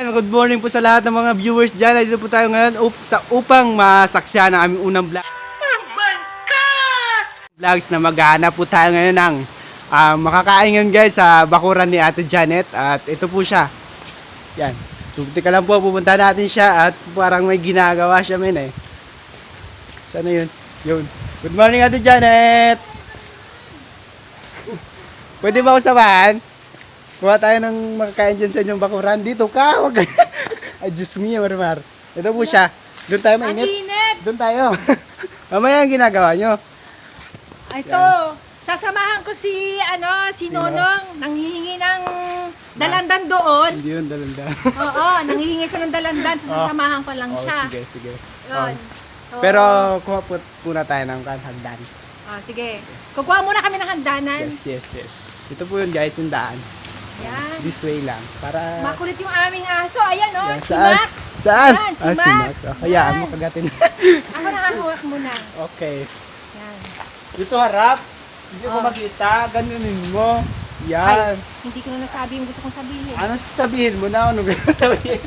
Good morning po sa lahat ng mga viewers dyan. Dito po tayo ngayon upang masaksihan ang aming unang vlog. Oh my God! Vlogs na maghahanap po tayo ngayon ng makakain ngayon guys sa bakuran ni Ate Janet. At ito po siya. Yan. Teka lang po, pupunta natin siya at parang may ginagawa siya men eh. Sana yun? Yun. Good morning Ate Janet! Pwede ba ako samahan? Kuha tayo ng makakain dyan sa inyong bakuran. Dito ka! Wag. Ay, Diyos mio, Marmar. Ito po siya. Doon tayo mainit. Doon tayo. Mamaya ang ginagawa nyo. Ito, sasamahan ko si Sino? Nonong, nanghihingi ng dalandan doon. Hindi yun, dalandan. Oo, nanghihingi siya ng dalandan, so sasamahan ko lang siya. Sige, sige. Yun. Oo. Pero kuha po muna tayo ng hagdan. Sige. Kukuha muna kami ng hagdanan. Yes. Ito po yun guys, yung daan. Yan. This way lang. Para... Makulit yung aming aso. Ayan Yan, si saan? Max. Saan? Yan, si Si Max. Hayaan mo kagatin. Ako nakahawak muna. Okay. Yan. Dito harap. Hindi ko makita. Ganunin mo. Yan. Ay, hindi ko na nasabi yung gusto kong sabihin. Ano sasabihin mo na? Ano gusto sabihin?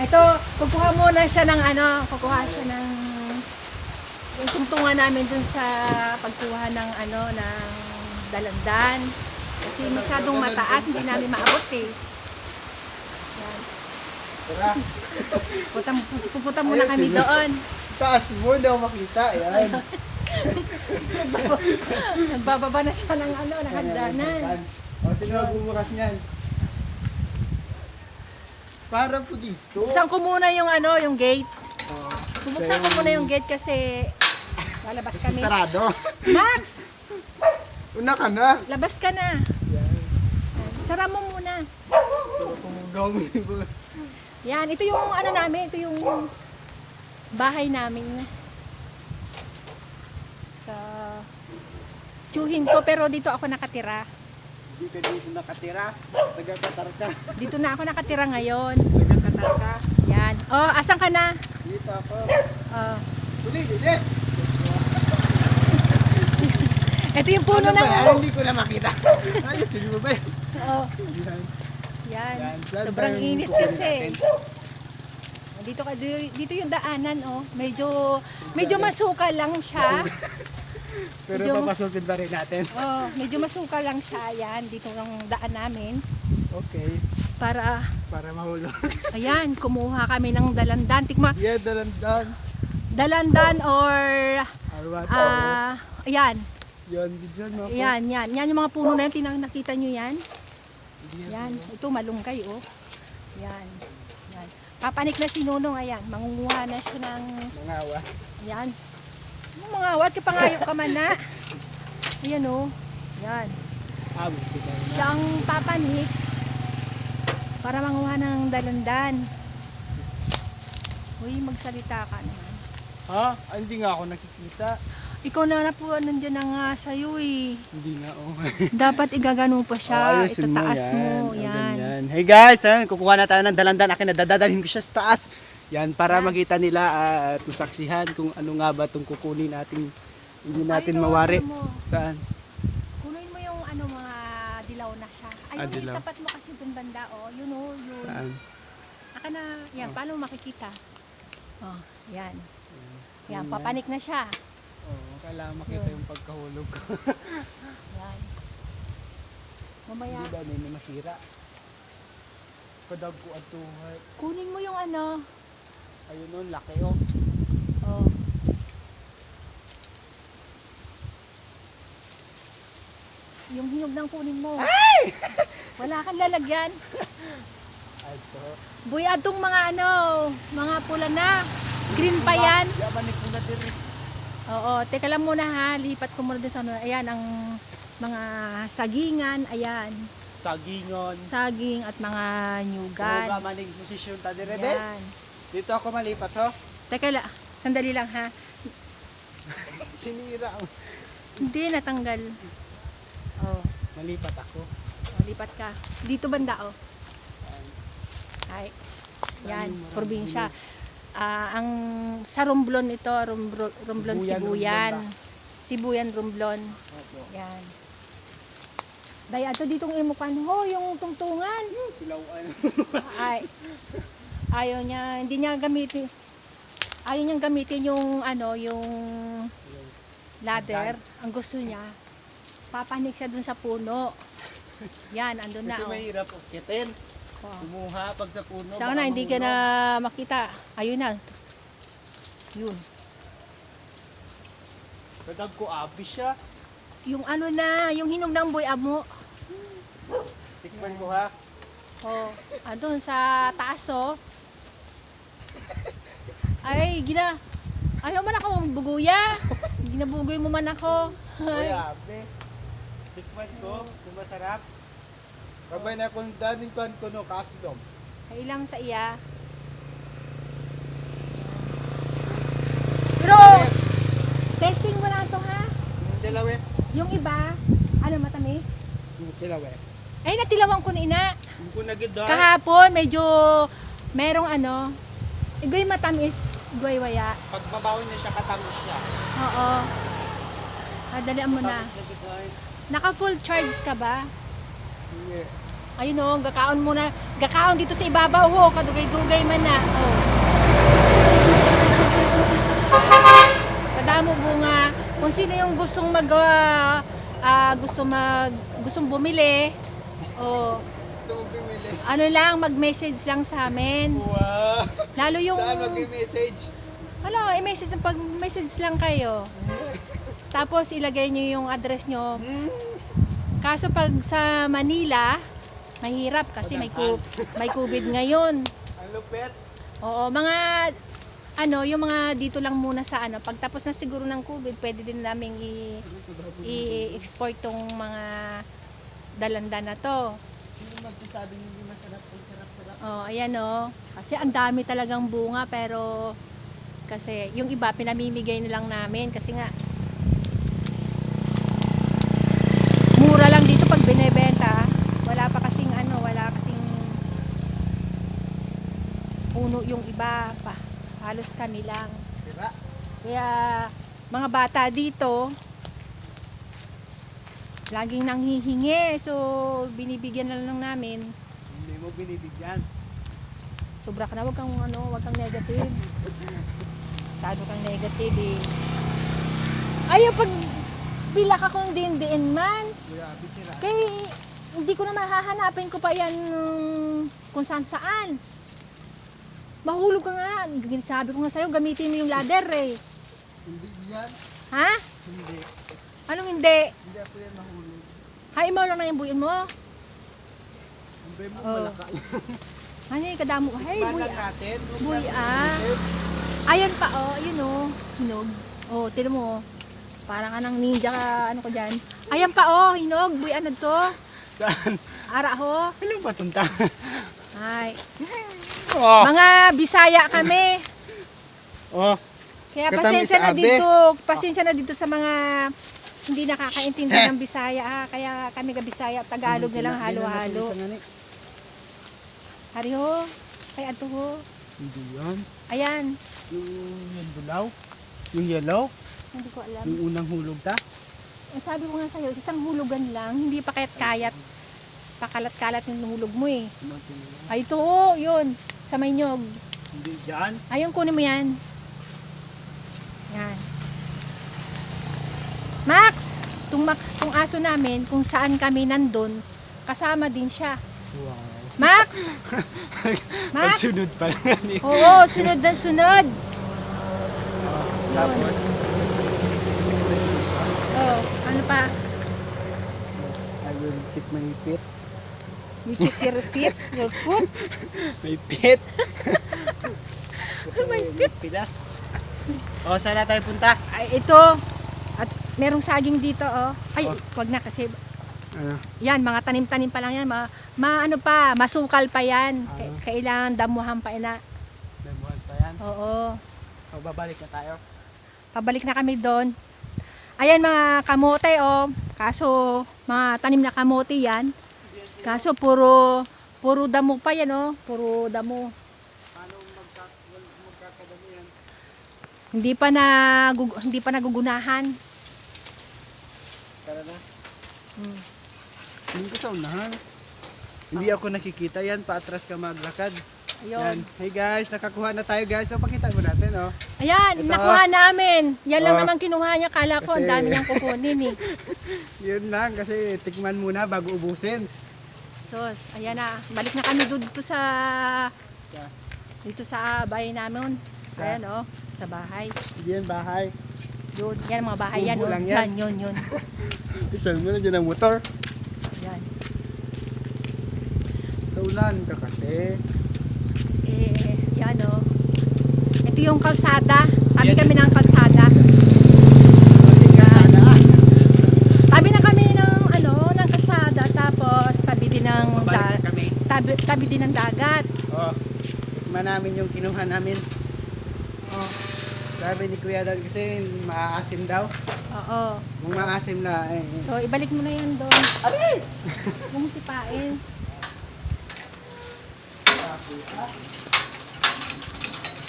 Ito, kukuha muna siya ng kukuha siya ng yung tungtungan namin dun sa pagkuha ng ng dalandan. Kasi masyadong mataas, hindi namin maabot eh. Yan. Tara. Pupunta muna kami doon. Taas mo, hindi ako makita. Yan. Nagbababa na siya ng ng hagdanan. O, sino bumukas niyan? Para po dito. Buksan ko muna yung gate. Oh, Bubuksan ko muna yung gate kasi lalabas kami. sarado. Max! Una ka na. Labas ka na. Yan. Sara mo muna. So, kumugaw mo. Yan, ito yung namin, ito yung bahay namin. Sa tiyuhin ko, pero dito ako nakatira. Hindi ka dito nakatira. Nagkakatar ka. Dito na ako nakatira ngayon. Nagkakatar ka. Yan. Oh, asan ka na? Dito ako. Oh. Uli. Ito yung puno Ano ng... ba yan? Hindi ko na makita. Ayos, sige mo ba yun? Oh, Yan. yan. Saan Sobrang ba yung init kukunin kasi. natin? Dito yung daanan, oh. Medyo masukal lang siya. Pero Medyo- papasukin pa rin natin. Oh, medyo masukal lang siya. Yan, dito ang daan namin. Okay. Para, Mahulog. ayan, kumuha kami ng dalandan. Tikma, Yeah, dalandan. dalandan or, Alright. ayan. Yan, bigyan mo ako. Yan. Yan yung mga puno na yun. Nakita nyo yan? Yan. Ito malunggay, oh. Yan. Papanik na si Nonong, ayan. Mangunguha na siya ng... Mangawa. Yan. Mga awat, kapangayo ka man na. Ayan, oh. Yan. Buti ka na. Siya ang papanik para manguha ng dalandan. Uy, magsalita ka naman. Ha? Hindi nga ako nakikita. Ikaw na po nandyan na nga sa'yo eh. Hindi na, Dapat igagano pa siya. ayusin Itataas mo. Yan. Yan. Hey guys, kukuha na tayo ng dalandan. Akin na dadalhin ko siya sa taas. Yan, para Yan. makita nila at masaksihan kung ano nga ba itong kukunin natin. Hindi natin Ayun, mawari. ano mo. Saan? Kunin mo yung mga dilaw na siya. Ayun, Dilaw. itapat mo kasi dun banda, oh. Yun, oh, yun. Saan? Aka na, yan, Oh. paano makikita? Oh, yan. Yan, Yan. papanik na siya. Kailangan makita yung pagkahulog ko. Yan. Mamaya, Hindi ba may masira? Kadag ko at tuhat. kunin mo yung Ayun nun, laki oh. oh. Yung hinog ng kunin mo. Ay! Wala kang lalagyan. Ito. Boy, atong mga mga pula na. Green pa yan. Yaman ko na din. Oo, teka lang muna ha. Lipat ko muna din sa ayan, ang mga sagingan. Ayan. Sagingon. Saging at mga nyugan. Ano ba maning posisyon ta dire be? Ayan. Dito ako malipat ho. Teka lang. Sandali lang ha. Sinira ang Hindi, natanggal. Oh, malipat ako. lipat ka. Dito banda, oh. Ay. Yan, probinsya. Ang sa Romblon ito, Romblon Sibuyan, Sibuyan. Romblon Sibuyan Romblon. Opo. Yan. Dahil ato ditong imukan ho, yung tungtungan. Tilawan. Ay, ayaw niya, hindi niya gamitin. Ayaw niyang gamitin yung ano, yung ladder. Ang gusto niya, papanik siya dun sa puno. Yan, andun na. Kasi Oh. mahirap akitin. Oh. Sumuha pag sa puno. Sana baka hindi ka mahulog. na makita. Ayun na. Yun. Kadag ko abi siya. Yung ano na, yung hinog ng boy amo. Tikman ko ha. Oh, andun sa taas oh. Ay, ayaw man ako buguya. Ginabugoy mo man ako. Uy, Ay. abi. Tikman ko. Kung masarap. Kabay na kung daning tuan ko no, kasidom. Kailang sa iya. Pero, testing mo na ito ha. Yung tilawe. Yung iba, ano matamis? Yung tilawe. Ay, natilawan ko na ina. Yung kunagid doon. Kahapon, medyo merong ano, igoy matamis, igoy waya. Pag mabaho niya siya, katamis siya. Oo. Dalian mo na. Tamis na gid. Naka full charge ka ba? Hindi. Ayun o, gakaon mo na. Gakaon dito sa ibabaw ho, kadugay-dugay man na. Oh. Kadamo bunga. Kung sino yung gustong gustong bumili, oh, Ito mo bimili. ano lang, mag-message lang sa amin. Wow. Lalo yung, Saan mag-message? wala, i-message, pag-message lang kayo. Tapos ilagay nyo yung address nyo. Kaso pag sa Manila, mahirap kasi may COVID ngayon. Ang lupet. Oo, mga ano, yung mga dito lang muna sa ano, pagtapos na siguro ng COVID, pwede din naming i-export tong mga dalanda na to. Sino magsasabing hindi masarap kung sarap-sarap? Oh, ayan oh. Kasi ang dami talagang bunga pero kasi yung iba pinamimigay na lang namin kasi nga mura lang dito pag binebenta. Wala pa kasing ano, wala kasing puno yung iba pa. Halos kami lang. Sira. Kaya mga bata dito laging nanghihingi. So binibigyan na lang namin. Hindi mo binibigyan. Sobra ka na, wag kang negative. Masyado kang negative eh. Ayaw pag pila ka kung din man. Kuya, abi sira. Kay hindi ko na mahahanapin ko pa yan kung saan. Mahulog ka nga. Sabi ko nga sa'yo, gamitin mo yung ladder eh. Hindi yan. Ha? Hindi. Anong hindi? Hindi ako yan mahulog. Hain mo lang na yung buyin mo. Hindi mo Oh. malaka. Ano yung kadamo? Hey, Tikman buy lang natin. Buy Ayan pa oh, yun oh. Hinog. Oh, tira mo. Parang ka ng ninja ka, ano ko dyan. Ayan pa oh, hinog. Buy ano to? Saan? Ara ho. Ano ba tunta? Ay. Oh. Mga Bisaya kami. Oh. Kaya Katamis pasensya na abe. dito. Pasensya na dito sa mga hindi nakakaintindi ng Bisaya ha. Kaya kami ka Bisaya, Tagalog na lang halo-halo. Hari ho. Ay ato ho. Hindi yan. Ayan. Yung bulaw. Yung yellow. Hindi ko alam. Yung unang hulog ta. Eh, sabi ko nga sa'yo, isang hulugan lang, hindi pa kayat pakalat-kalat yung hulog mo eh. Ay ito oh, yun. Sa may nyog. Hindi yan. Ayun, kunin mo yan. Yan. Max! Itong aso namin, kung saan kami nandun, kasama din siya. Wow. Max! Max! Pagsunod pa lang yan eh. Oo, sunod na sunod. Tapos, Oh, ano pa? I will check my feet. You check your feet, your foot. May pit. Kasi May may pilas. O, saan na tayo punta? Ay, ito. At merong saging dito, oh. Ay, Oh. wag na kasi. Ano? Yan, mga tanim-tanim pa lang yan. Ano pa, masukal pa yan. Kailangan damuhan pa ina. Nabuhan pa yan. Oo. O, babalik na tayo. Pabalik na kami doon. Ayan mga kamote, oh. Kaso, mga tanim na kamote yan. Kaso, puro damo pa yan, oh. Puro damo. Paano magkakadami yan? Hindi pa nagugunahan. Tara na. Hindi ko sa unahan. Hindi ako nakikita yan, paatras ka maglakad. Yan. Ayun. Hey guys, nakakuha na tayo guys. So pakita mo natin, oh. Ayan, Ito. nakuha namin. Yan lang Oh. naman kinuha niya. Kala ko ang Kasi- dami niyang kukunin eh. Yun lang, kasi tikman muna bago ubusin. Sos, ayan na. Balik na kami dito sa bahay namin. Sa- Ayan sa bahay. Hindi yan bahay. Yun, yan ang mga bahay yan. Bumbu Oh. lang yan. Yun. Isang mo na dyan ang motor. Yan. Sa ulan ka kasi. Yan Ito yung kalsada. Tabi Yan. kami ng kalsada. Hindi ka sana. Tabi na kami ng ng kalsada. Tapos tabi din ng Mabalik na kami. tabi din ng dagat. Oh, tikman namin yung kinuha namin. Oh. Sabi ni Kuya Dan kasi maasim daw. Oo. Kung maasim na, So, ibalik mo na yan doon. Aray! Huwag mo sipain.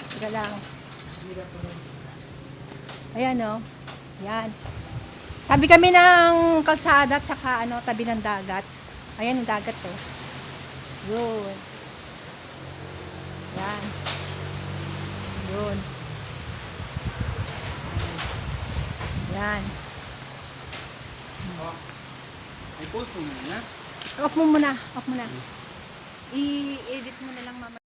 Sige lang. Ayan Yan. Tabi kami ng kalsada at saka tabi ng dagat. Ayan yung dagat Yun. Yan. Yun. Yan. Ay, post mo muna. Off mo muna. I-edit mo na lang mamaya.